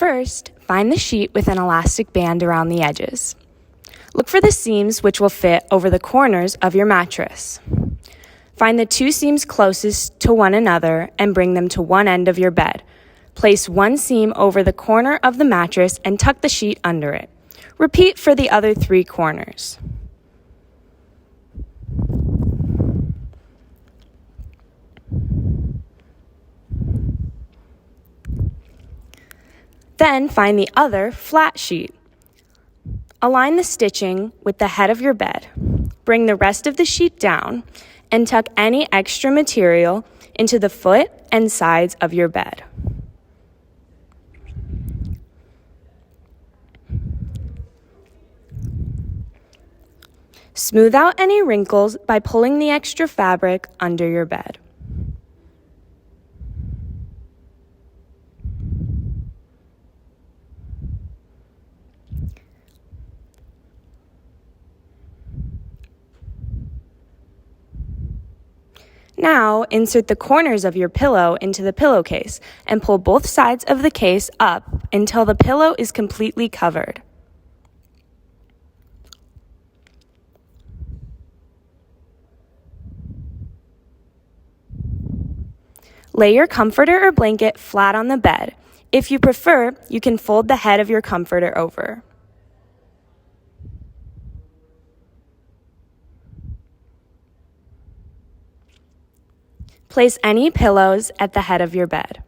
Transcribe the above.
First, find the sheet with an elastic band around the edges. Look for the seams which will fit over the corners of your mattress. Find the two seams closest to one another and bring them to one end of your bed. Place one seam over the corner of the mattress and tuck the sheet under it. Repeat for the other 3 corners. Then find the other flat sheet. Align the stitching with the head of your bed. Bring the rest of the sheet down and tuck any extra material into the foot and sides of your bed. Smooth out any wrinkles by pulling the extra fabric under your bed. Now, insert the corners of your pillow into the pillowcase and pull both sides of the case up until the pillow is completely covered. Lay your comforter or blanket flat on the bed. If you prefer, you can fold the head of your comforter over. Place any pillows at the head of your bed.